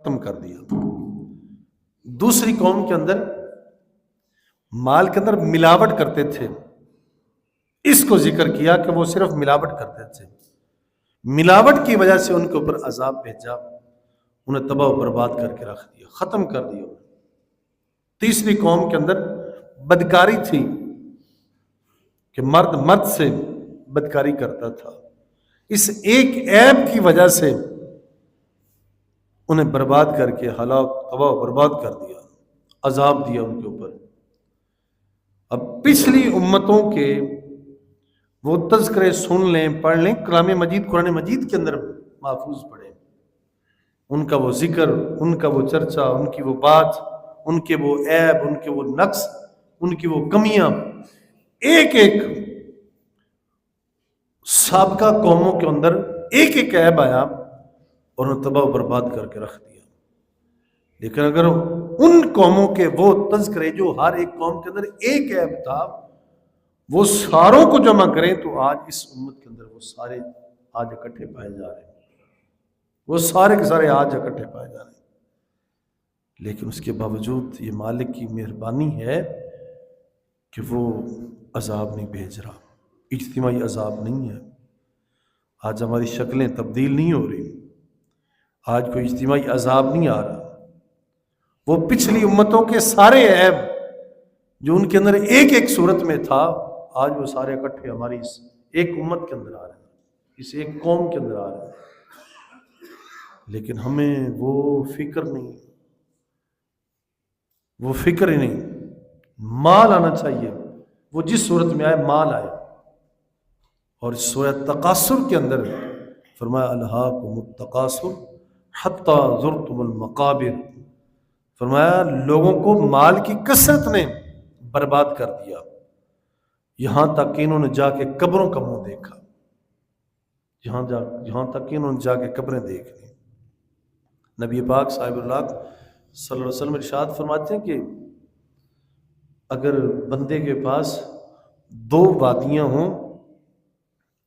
ختم کر دیا۔ دوسری قوم کے اندر مال کے اندر ملاوٹ کرتے تھے، اس کو ذکر کیا کہ وہ صرف ملاوٹ کرتے تھے، ملاوٹ کی وجہ سے ان کے اوپر عذاب بھیجا، انہیں تباہ و برباد کر کے رکھ دیا، ختم کر دیا۔ تیسری قوم کے اندر بدکاری تھی کہ مرد مرد سے بدکاری کرتا تھا، اس ایک عیب کی وجہ سے انہیں برباد کر کے ہلاک تباہ و برباد کر دیا، عذاب دیا ان کے اوپر۔ اب پچھلی امتوں کے وہ تذکرے سن لیں، پڑھ لیں، کلام مجید قرآن مجید کے اندر محفوظ پڑھیں، ان کا وہ ذکر، ان کا وہ چرچا، ان کی وہ بات، ان کے وہ عیب، ان کے وہ نقص، ان کی وہ کمیاں، ایک ایک سابقہ قوموں کے اندر ایک ایک عیب آیا اور انہیں تباہ و برباد کر کے رکھ دیا۔ لیکن اگر ان قوموں کے وہ تذکرے جو ہر ایک قوم کے اندر ایک عیب تھا وہ ساروں کو جمع کریں تو آج اس امت کے اندر وہ سارے آج اکٹھے پائے جا رہے ہیں، وہ سارے کے سارے آج اکٹھے پائے جا رہے ہیں۔ لیکن اس کے باوجود یہ مالک کی مہربانی ہے کہ وہ عذاب نہیں بھیج رہا، اجتماعی عذاب نہیں ہے۔ آج ہماری شکلیں تبدیل نہیں ہو رہی، آج کوئی اجتماعی عذاب نہیں آ رہا، وہ پچھلی امتوں کے سارے عیب جو ان کے اندر ایک ایک صورت میں تھا آج وہ سارے اکٹھے ہماری اس ایک امت کے اندر آ رہے ہیں، اس ایک قوم کے اندر آ رہے ہیں۔ لیکن ہمیں وہ فکر نہیں، وہ فکر ہی نہیں، مال آنا چاہیے، وہ جس صورت میں آئے مال آئے۔ اور سورہ تکاثر کے اندر فرمایا الہاکم التکاثر حتی زرتم المقابر، فرمایا لوگوں کو مال کی کثرت نے برباد کر دیا، یہاں تک کہ انہوں نے جا کے قبروں کا منہ دیکھا، یہاں تک کہ انہوں نے جا کے قبریں دیکھ لی۔ نبی پاک صاحب اللہ صلی اللہ علیہ وسلم ارشاد فرماتے ہیں کہ اگر بندے کے پاس دو وادیاں ہوں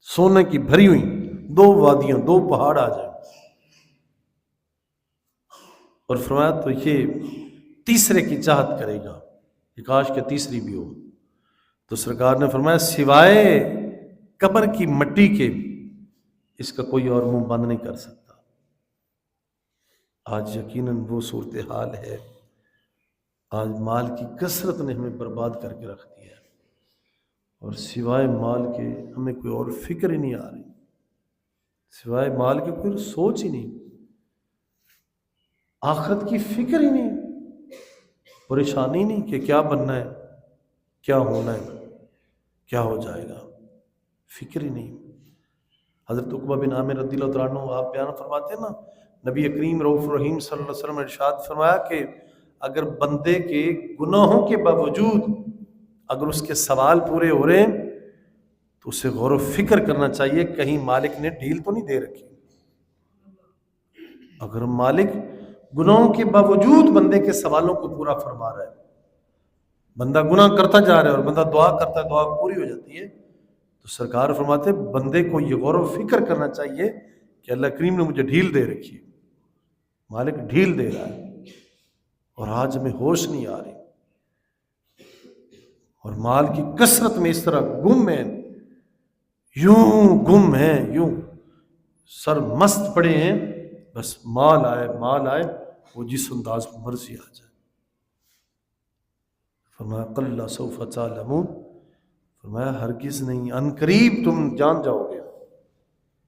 سونے کی بھری ہوئی، دو وادیاں، دو پہاڑ آ جائیں، اور فرمایا تو یہ تیسرے کی چاہت کرے گا کہ کاش کہ تیسری بھی ہو، تو سرکار نے فرمایا سوائے قبر کی مٹی کے اس کا کوئی اور منہ بند نہیں کر سکتا۔ آج یقیناً وہ صورتحال ہے، آج مال کی کثرت نے ہمیں برباد کر کے رکھ دیا ہے، اور سوائے مال کے ہمیں کوئی اور فکر ہی نہیں آ رہی، سوائے مال کے کوئی سوچ ہی نہیں، آخرت کی فکر ہی نہیں، پریشانی نہیں کہ کیا بننا ہے، کیا ہونا ہے، کیا ہو جائے گا، فکر ہی نہیں۔ حضرت عقبہ بن عامر رضی اللہ تعالیٰ عنہ آپ بیان فرماتے ہیں نا، نبی کریم رؤوف رحیم صلی اللہ علیہ وسلم نے ارشاد فرمایا کہ اگر بندے کے گناہوں کے باوجود اگر اس کے سوال پورے ہو رہے ہیں تو اسے غور و فکر کرنا چاہیے کہیں مالک نے ڈھیل تو نہیں دے رکھی۔ اگر مالک گناہوں کے باوجود بندے کے سوالوں کو پورا فرما رہا ہے، بندہ گناہ کرتا جا رہا ہے اور بندہ دعا کرتا ہے، دعا پوری ہو جاتی ہے، تو سرکار فرماتے ہیں بندے کو یہ غور و فکر کرنا چاہیے کہ اللہ کریم نے مجھے ڈھیل دے رکھی ہے، مالک ڈھیل دے رہا ہے، اور آج ہمیں ہوش نہیں آ رہی، اور مال کی کثرت میں اس طرح گم ہے، یوں گم ہیں، یوں سر مست پڑے ہیں، بس مال آئے مال آئے، وہ جس انداز میں مرضی آ جائے۔ فرمایا قل سوف تعلمون، فرمایا ہرگز نہیں، ان قریب تم جان جاؤ گے،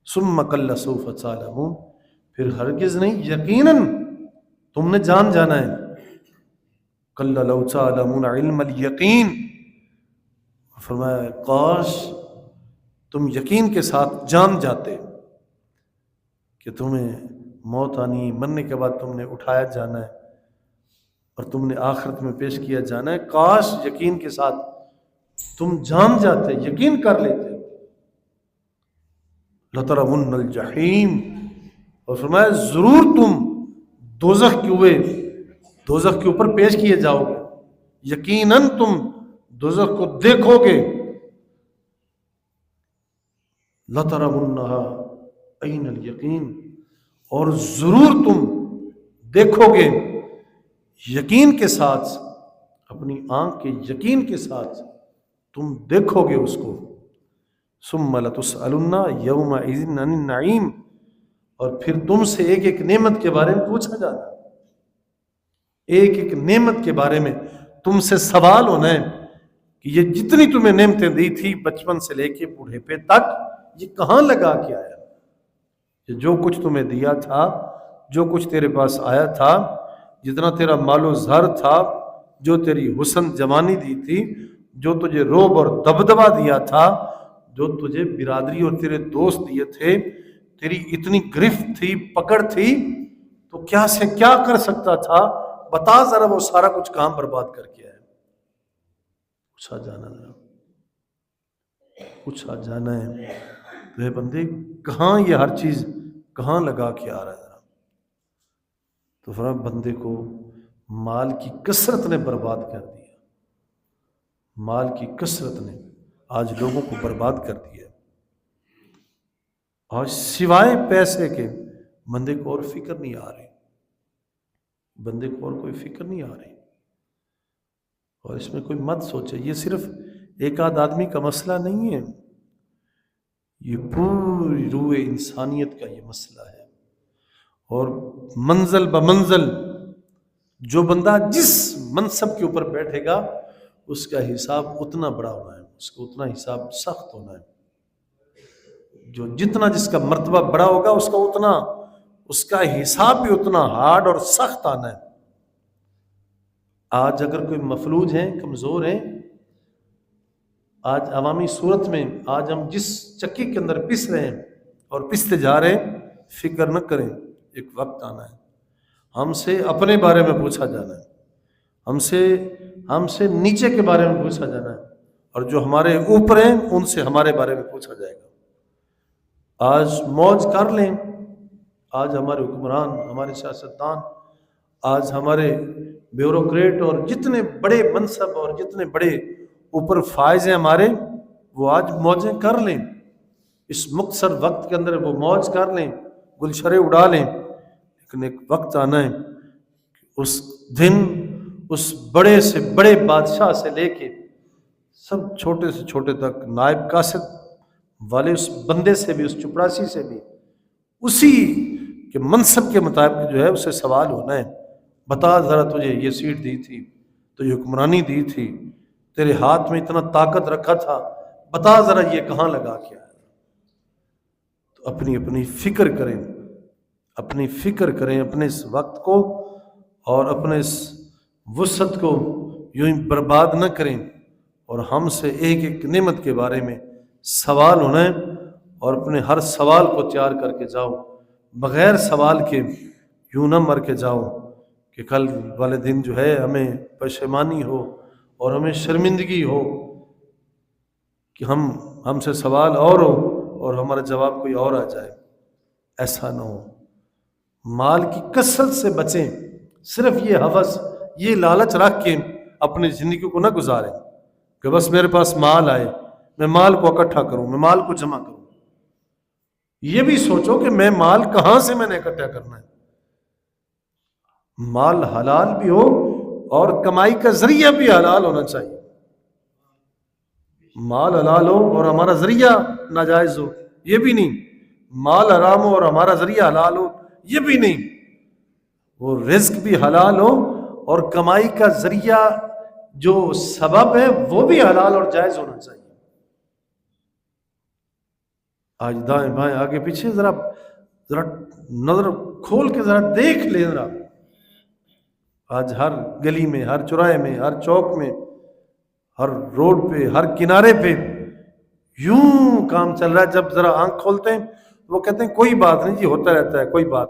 ثم قل سوف تعلمون، پھر ہرگز نہیں، یقیناً تم نے جان جانا ہے، قل لو تعلمون علم الیقین، فرمایا کاش تم یقین کے ساتھ جان جاتے کہ تمہیں موت آنی، مرنے کے بعد تم نے اٹھایا جانا ہے اور تم نے آخرت میں پیش کیا جانا ہے، کاش یقین کے ساتھ تم جان جاتے، یقین کر لیتے۔ لَتَرَوُنَّ الْجَحِيمَ، اور فرمایا ضرور تم دوزخ کے اوپر پیش کیے جاؤ گے، یقیناً تم دوزخ کو دیکھو گے، لَتَرَوُنَّهَا عَيْنَ الْيَقِينَ، اور ضرور تم دیکھو گے یقین کے ساتھ، اپنی آنکھ کے یقین کے ساتھ تم دیکھو گے اس کو. ثم لتسألن یومئذ عن النعیم، اور پھر تم سے ایک ایک نعمت کے بارے میں پوچھا جانا، ایک ایک نعمت کے بارے میں تم سے سوال ہونا ہے کہ یہ جتنی تمہیں نعمتیں دی تھی بچپن سے لے کے بوڑھے تک، یہ کہاں لگا کے آیا؟ یہ جو کچھ تمہیں دیا تھا، جو کچھ تیرے پاس آیا تھا، جتنا تیرا مال و زر تھا، جو تیری حسن جوانی دی تھی، جو تجھے روب اور دبدبہ دیا تھا، جو تجھے برادری اور تیرے دوست دیے تھے، تیری اتنی گرفت تھی، پکڑ تھی، تو کیا سے کیا کر سکتا تھا؟ بتا ذرا وہ سارا کچھ کام برباد کر کے آیا. پوچھا جانا ذرا، پوچھا جانا ہے تو بندے کہاں یہ ہر چیز کہاں لگا کے آ رہا ہے؟ تو فرمایا بندے کو مال کی کثرت نے برباد کر دیا، مال کی کثرت نے آج لوگوں کو برباد کر دیا. اور سوائے پیسے کے بندے کو اور فکر نہیں آ رہی، بندے کو اور کوئی فکر نہیں آ رہی. اور اس میں کوئی مت سوچے یہ صرف ایک آدھ آدمی کا مسئلہ نہیں ہے، یہ پوری روح انسانیت کا یہ مسئلہ ہے. اور منزل بمنزل جو بندہ جس منصب کے اوپر بیٹھے گا اس کا حساب اتنا بڑا ہونا ہے، اس کو اتنا حساب سخت ہونا ہے. جو جتنا جس کا مرتبہ بڑا ہوگا اس کا اتنا، اس کا حساب بھی اتنا ہارڈ اور سخت آنا ہے. آج اگر کوئی مفلوج ہیں، کمزور ہیں، آج عوامی صورت میں آج ہم جس چکی کے اندر پس رہے ہیں اور پستے جا رہے ہیں، فکر نہ کریں، ایک وقت آنا ہے ہم سے اپنے بارے میں پوچھا جانا ہے، ہم سے نیچے کے بارے میں پوچھا جانا ہے، اور جو ہمارے اوپر ہیں ان سے ہمارے بارے میں پوچھا جائے گا. آج موج کر لیں، آج ہمارے حکمران، ہمارے سیاستدان، آج ہمارے بیوروکریٹ اور جتنے بڑے منصب اور جتنے بڑے اوپر فائز ہیں ہمارے، وہ آج موجیں کر لیں، اس مختصر وقت کے اندر وہ موج کر لیں، گلشرے اڑا لیں. لیکن ایک وقت آنا ہے کہ اس دن اس بڑے سے بڑے بادشاہ سے لے کے سب چھوٹے سے چھوٹے تک، نائب قاصد والے اس بندے سے بھی، اس چپڑاسی سے بھی، اسی کے منصب کے مطابق جو ہے اسے سوال ہونا ہے. بتا ذرا تجھے یہ سیٹ دی تھی، تو یہ حکمرانی دی تھی، تیرے ہاتھ میں اتنا طاقت رکھا تھا، بتا ذرا یہ کہاں لگا کے آیا؟ تو اپنی فکر کریں، اپنی فکر کریں، اپنے اس وقت کو اور اپنے اس وسعت کو یوں ہی برباد نہ کریں. اور ہم سے ایک ایک نعمت کے بارے میں سوال ہونا ہے، اور اپنے ہر سوال کو تیار کر کے جاؤ، بغیر سوال کے یوں نہ مر کے جاؤ کہ کل والے دن جو ہے ہمیں پشیمانی ہو اور ہمیں شرمندگی ہو کہ ہم سے سوال اور ہو اور ہمارا جواب کوئی اور آ جائے. ایسا نہ ہو. مال کی کثرت سے بچیں، صرف یہ ہوس، یہ لالچ رکھ کے اپنی زندگی کو نہ گزاریں کہ بس میرے پاس مال آئے، میں مال کو اکٹھا کروں، میں مال کو جمع کروں. یہ بھی سوچو کہ میں مال کہاں سے میں نے اکٹھا کرنا ہے. مال حلال بھی ہو اور کمائی کا ذریعہ بھی حلال ہونا چاہیے. مال حلال ہو اور ہمارا ذریعہ ناجائز ہو، یہ بھی نہیں. مال حرام ہو اور ہمارا ذریعہ حلال ہو، یہ بھی نہیں. وہ رزق بھی حلال ہو اور کمائی کا ذریعہ جو سبب ہے وہ بھی حلال اور جائز ہونا چاہیے. آج دائیں بائیں آگے پیچھے ذرا نظر کھول کے ذرا دیکھ لیں. ذرا آج ہر گلی میں، ہر چوراہے میں، ہر چوک میں، ہر روڈ پہ، ہر کنارے پہ یوں کام چل رہا ہے. جب ذرا آنکھ کھولتے ہیں وہ کہتے ہیں کوئی بات نہیں جی، ہوتا رہتا ہے، کوئی بات